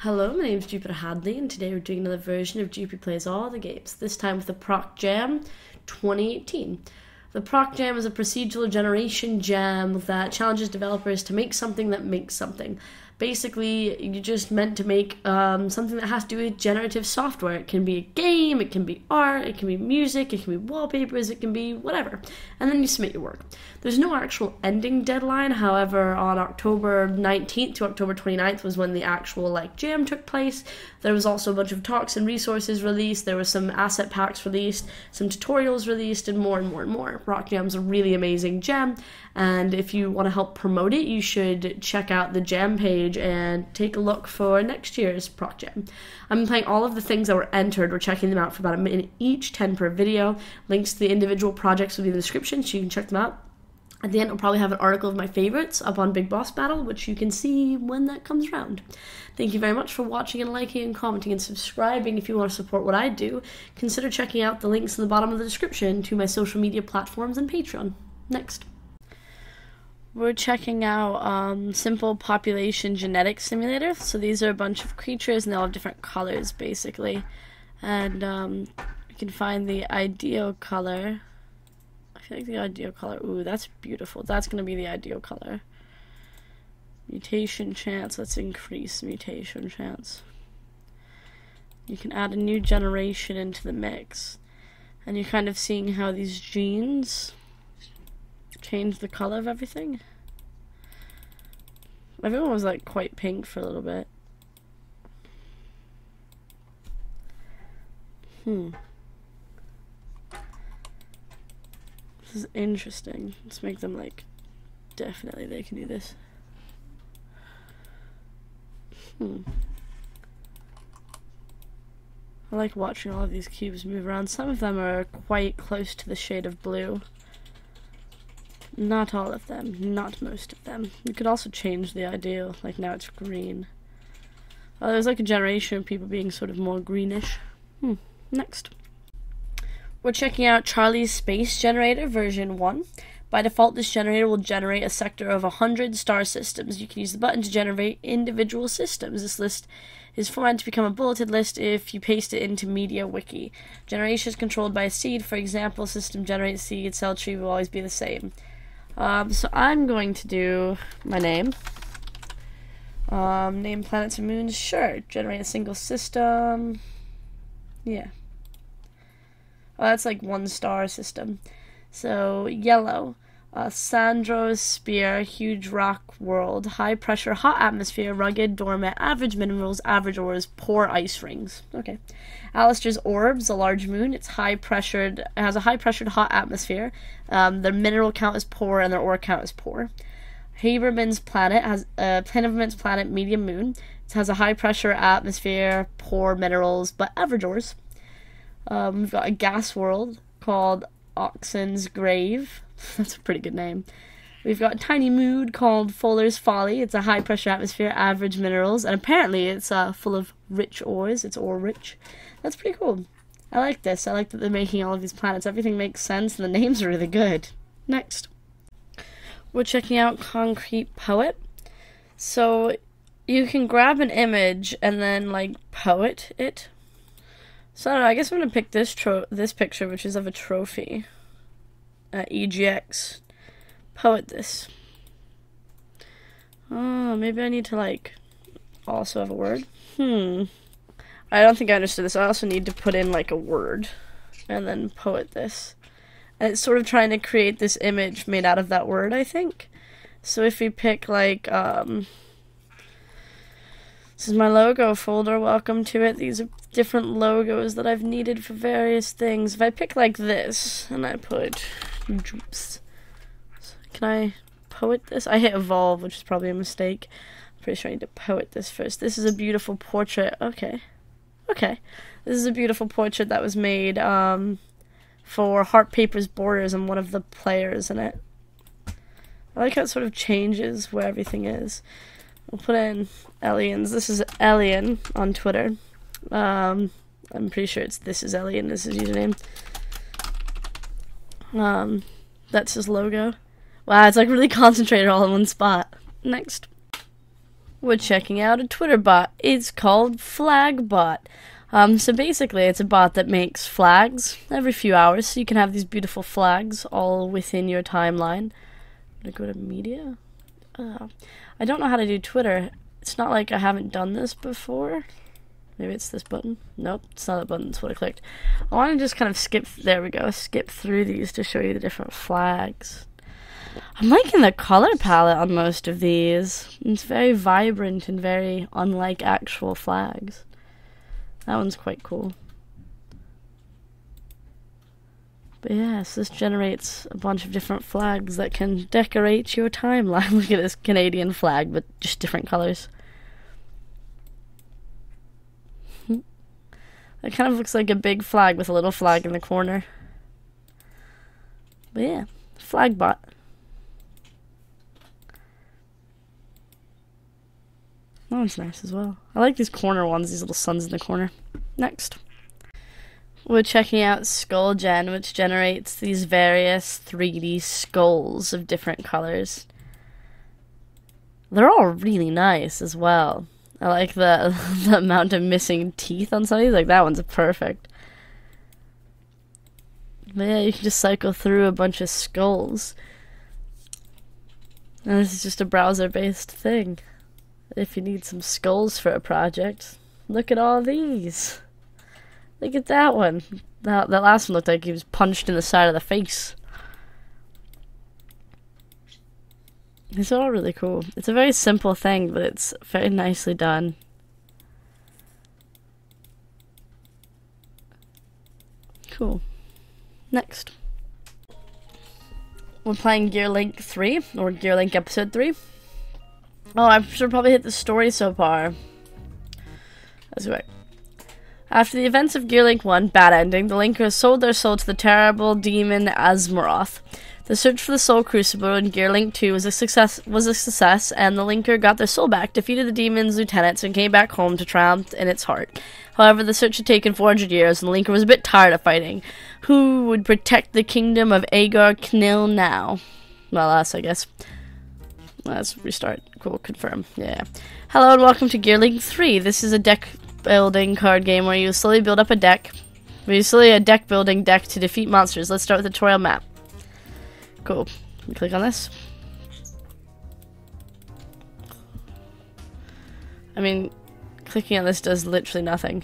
Hello, my name is Jupiter Hadley, and today we're doing another version of Jupi Plays All the Games, this time with the ProcJam 2018. The ProcJam is a procedural generation jam that challenges developers to make something that makes something. Basically, you're just meant to make something that has to do with generative software. It can be a game, it can be art, it can be music, it can be wallpapers, it can be whatever. And then you submit your work. There's no actual ending deadline, however, on October 19th to October 29th was when the actual jam took place. There was also a bunch of talks and resources released, there was some asset packs released, some tutorials released, and more and more and more. ProcJam's a really amazing jam, and if you want to help promote it, you should check out the jam page and take a look for next year's ProcJam. I'm playing all of the things that were entered. We're checking them out for about a minute each, 10 per video. Links to the individual projects will be in the description, so you can check them out. At the end, I'll probably have an article of my favorites up on Big Boss Battle, which you can see when that comes around. Thank you very much for watching and liking and commenting and subscribing. If you want to support what I do, consider checking out the links in the bottom of the description to my social media platforms and Patreon. Next. We're checking out Simple Population Genetics Simulator. So these are a bunch of creatures and they all have different colors, basically. And you can find the ideal color. I feel like the ideal color, ooh, that's beautiful. That's going to be the ideal color. Mutation chance, let's increase mutation chance. You can add a new generation into the mix. And you're kind of seeing how these genes change the color of everything. Everyone was quite pink for a little bit. This is interesting. Let's make them definitely they can do this. I like watching all of these cubes move around. Some of them are quite close to the shade of blue. Not all of them, not most of them. You could also change the ideal, now it's green. Oh, there's a generation of people being sort of more greenish. Next. We're checking out Charlie's Space Generator version 1. By default, this generator will generate a sector of 100 star systems. You can use the button to generate individual systems. This list is formatted to become a bulleted list if you paste it into Media Wiki. Generation is controlled by a seed. For example, system generates seed, cell tree will always be the same. So I'm going to do my name. Name planets and moons. Sure. Generate a single system. Yeah. Oh, that's 1 star system. So, yellow. Sandro's Spear, Huge Rock World, High Pressure, Hot Atmosphere, Rugged, Dormant, Average Minerals, Average Ores, Poor Ice Rings. Okay. Alistair's Orbs, a large moon. It's high pressured. It has a high pressured hot atmosphere. Their mineral count is poor and their ore count is poor. Haberman's Planet has Planeverman's Planet, medium moon. It has a high pressure atmosphere, poor minerals, but average ores. We've got a gas world called Oxen's Grave. That's a pretty good name. We've got a tiny mood called Fuller's Folly. It's a high pressure atmosphere, average minerals, and apparently it's full of rich ores. It's ore rich. That's pretty cool. I like this. I like that they're making all of these planets. Everything makes sense and the names are really good. Next. We're checking out Concrete Poet. So you can grab an image and then poet it. So I don't know, I guess I'm gonna pick this picture, which is of a trophy. EGX. Poet this. Oh, maybe I need to also have a word. I don't think I understood this. I also need to put in a word and then poet this. And it's sort of trying to create this image made out of that word, I think. So if we pick this is my logo folder, welcome to it. These are different logos that I've needed for various things. If I pick this, and I put Jups. Can I poet this? I hit evolve, which is probably a mistake. I'm pretty sure I need to poet this first. This is a beautiful portrait. Okay. This is a beautiful portrait that was made for Heart Papers Borders and one of the players in it. I like how it sort of changes where everything is. We'll put in Elians. This is Elian on Twitter. I'm pretty sure this is Elian. This is his username. That's his logo. Wow, it's really concentrated all in one spot. Next. we're checking out a Twitter bot. It's called FlagBot. So basically, it's a bot that makes flags every few hours, so you can have these beautiful flags all within your timeline. I'm gonna go to media. I don't know how to do Twitter. It's not like I haven't done this before. Maybe it's this button. Nope, it's not that button. It's what I clicked. I want to just kind of skip. There we go. Skip through these to show you the different flags. I'm liking the color palette on most of these. It's very vibrant and very unlike actual flags. That one's quite cool. But yes, this generates a bunch of different flags that can decorate your timeline. Look at this Canadian flag, but just different colors. It kind of looks like a big flag with a little flag in the corner. But yeah, FlagBot. That one's nice as well. I like these corner ones, these little suns in the corner. Next. We're checking out SkullGen, which generates these various 3D skulls of different colors. They're all really nice as well. I like the amount of missing teeth on some of these. Like, that one's perfect. But yeah, you can just cycle through a bunch of skulls. And this is just a browser-based thing. If you need some skulls for a project, look at all these. Look at that one. That last one looked like he was punched in the side of the face. These are all really cool. It's a very simple thing, but it's very nicely done. Cool. Next. We're playing Gear Link 3, or Gear Link Episode 3. Oh, I should probably hit the story so far. That's right. After the events of Gear Link 1, Bad Ending, the Linkers sold their soul to the terrible demon Asmaroth. The search for the Soul Crucible in Gear Link 2 was a success, and the Linker got their soul back, defeated the demon's lieutenants, and came back home to triumph in its heart. However, the search had taken 400 years, and the Linker was a bit tired of fighting. Who would protect the kingdom of Agar Knil now? Well, us, I guess. Let's restart. Cool, confirm. Yeah. Hello and welcome to Gear Link 3. This is a deck building card game where you slowly build up a deck. Basically a deck building deck to defeat monsters. Let's start with the tutorial map. Cool. Click on this. I mean, clicking on this does literally nothing.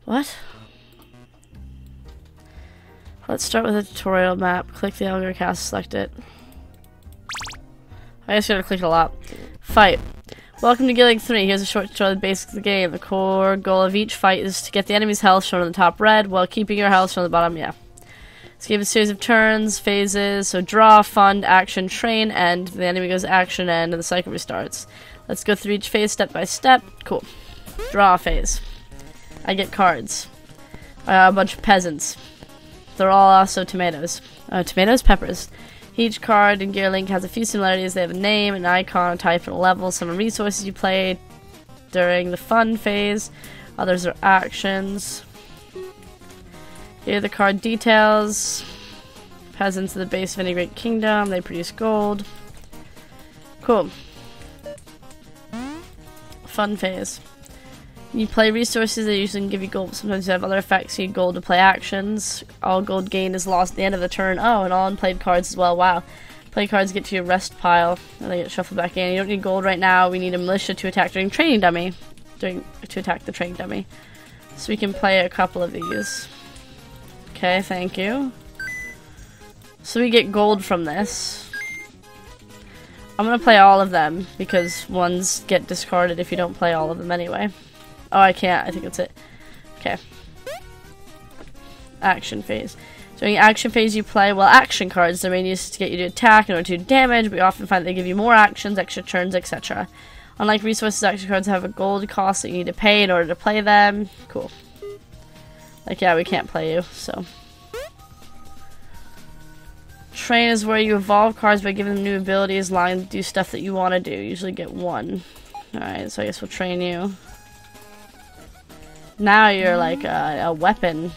What? Let's start with a tutorial map. Click the Elgar cast, select it. I guess you gotta click a lot. Fight. Welcome to Gear Link 3. Here's a short tutorial of the basics of the game. The core goal of each fight is to get the enemy's health shown on the top red, while keeping your health shown on the bottom, yeah. This game is a series of turns, phases, so draw, fund, action, train, end. The enemy goes action, end, and the cycle restarts. Let's go through each phase step by step. Cool. Draw phase. I get cards. A bunch of peasants. They're all also tomatoes. Tomatoes? Peppers. Each card in Gear Link has a few similarities. They have a name, an icon, a type, and a level. Some are resources you play during the fun phase. Others are actions. Here are the card details. Peasants are the base of any great kingdom. They produce gold. Cool. Fun phase. You play resources that usually can give you gold. Sometimes you have other effects. You need gold to play actions. All gold gained is lost at the end of the turn. Oh, and all unplayed cards as well. Wow. Play cards get to your rest pile, and they get shuffled back in. You don't need gold right now. We need a militia to attack during training dummy. To attack the training dummy. So we can play a couple of these. Okay, thank you. So we get gold from this. I'm gonna play all of them, because ones get discarded if you don't play all of them anyway. Oh, I can't. I think that's it. Okay. Action phase. During action phase, you play, well, action cards. Their main use is to get you to attack in order to do damage, but you often find they give you more actions, extra turns, etc. Unlike resources, action cards have a gold cost that you need to pay in order to play them. Cool. Like, yeah, we can't play you, so. Train is where you evolve cards by giving them new abilities, allowing them to do stuff that you want to do. You usually get one. Alright, so I guess we'll train you. Now you're like a weapon.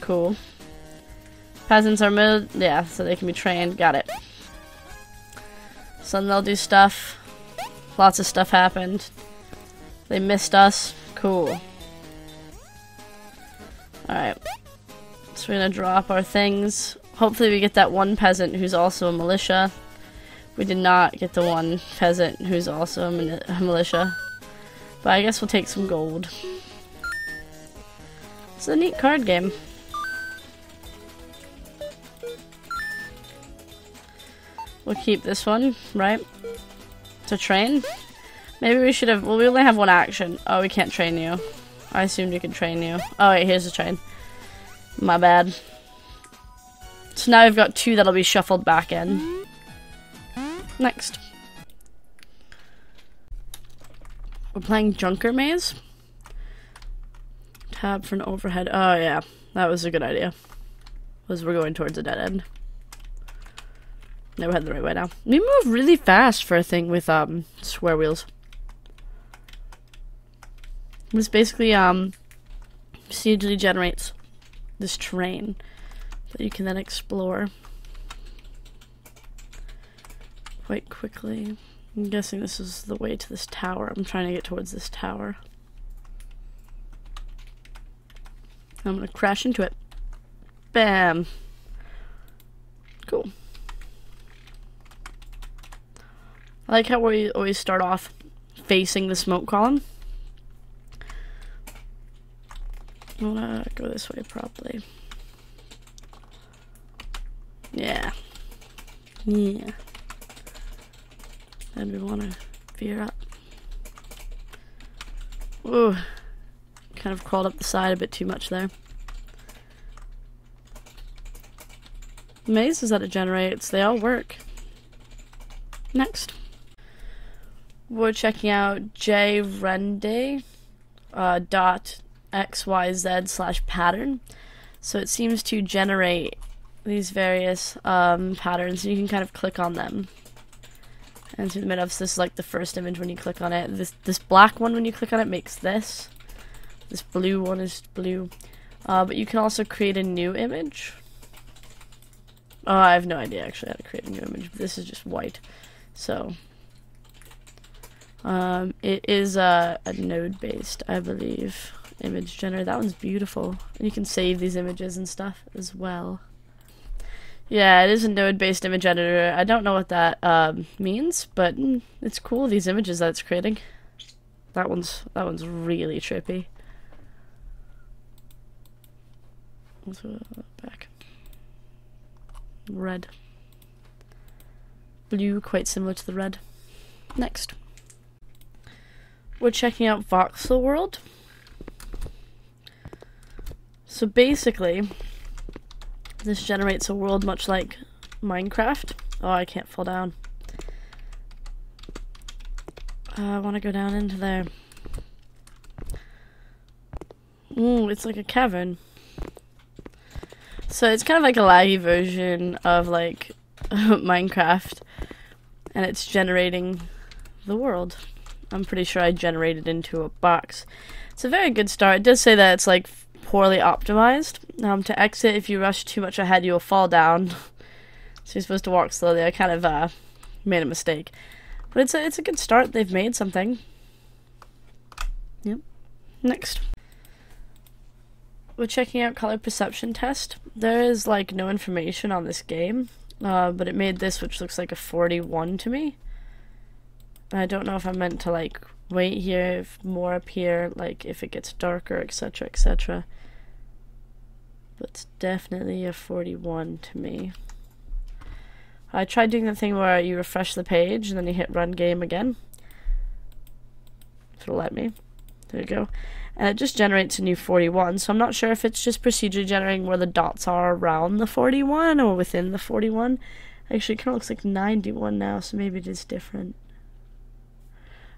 Cool. Peasants are yeah, so they can be trained. Got it. So then they'll do stuff. Lots of stuff happened. They missed us. Cool. Alright. So we're gonna drop our things. Hopefully we get that one peasant who's also a militia. We did not get the one peasant who's also a militia. But I guess we'll take some gold. It's a neat card game. We'll keep this one, right? To train? Maybe we should have... Well, we only have one action. Oh, we can't train you. I assumed we could train you. Oh, wait, here's the train. My bad. So now we've got 2 that'll be shuffled back in. Next. We're playing JunkerMaze. Tab for an overhead. Oh, yeah. That was a good idea. Because we're going towards a dead end. No, we're heading the right way now. We move really fast for a thing with square wheels. This basically procedurally generates this terrain that you can then explore quite quickly. I'm guessing this is the way to this tower. I'm trying to get towards this tower. I'm gonna crash into it. Bam! Cool. I like how we always start off facing the smoke column. I wanna go this way probably. Yeah. Yeah. And we wanna veer up. Ooh. Kind of crawled up the side a bit too much there. The mazes that it generates, they all work. Next. We're checking out jrende dot xyz/pattern. So it seems to generate these various patterns, and you can kind of click on them. And through the middle, so this is like the first image when you click on it. This black one when you click on it makes this. This blue one is blue. But you can also create a new image. Oh, I have no idea actually how to create a new image. This is just white. So it is a node-based, I believe, image generator. That one's beautiful. And you can save these images and stuff as well. Yeah, it is a node-based image editor. I don't know what that means, but it's cool, these images that it's creating. That one's really trippy. Let's go back. Red. Blue, quite similar to the red. Next. We're checking out Voxel World. So basically, this generates a world much like Minecraft. Oh, I can't fall down. I want to go down into there. Ooh, it's like a cavern. So it's kind of like a laggy version of like Minecraft, and it's generating the world. I'm pretty sure I generated into a box. It's a very good start. It does say that it's like poorly optimized. To exit, if you rush too much ahead, you'll fall down. So you're supposed to walk slowly. I kind of made a mistake, but it's a good start. They've made something. Yep. Next. We're checking out color perception test. There is like no information on this game, but it made this, which looks like a 41 to me. I don't know if I'm meant to like wait here, if more appear, like if it gets darker, etc., etc. But it's definitely a 41 to me. I tried doing the thing where you refresh the page and then you hit run game again. It'll let me. There you go. And it just generates a new 41, so I'm not sure if it's just procedurally generating where the dots are around the 41 or within the 41. Actually, it kind of looks like 91 now, so maybe it is different.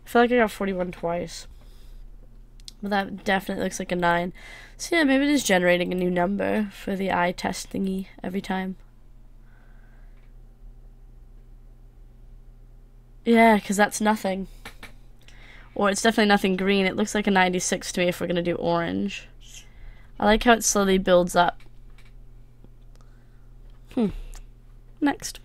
I feel like I got 41 twice. But that definitely looks like a 9. So yeah, maybe it is generating a new number for the eye test thingy every time. Yeah, because that's nothing. Or it's definitely nothing green. It looks like a 96 to me if we're going to do orange. I like how it slowly builds up. Next.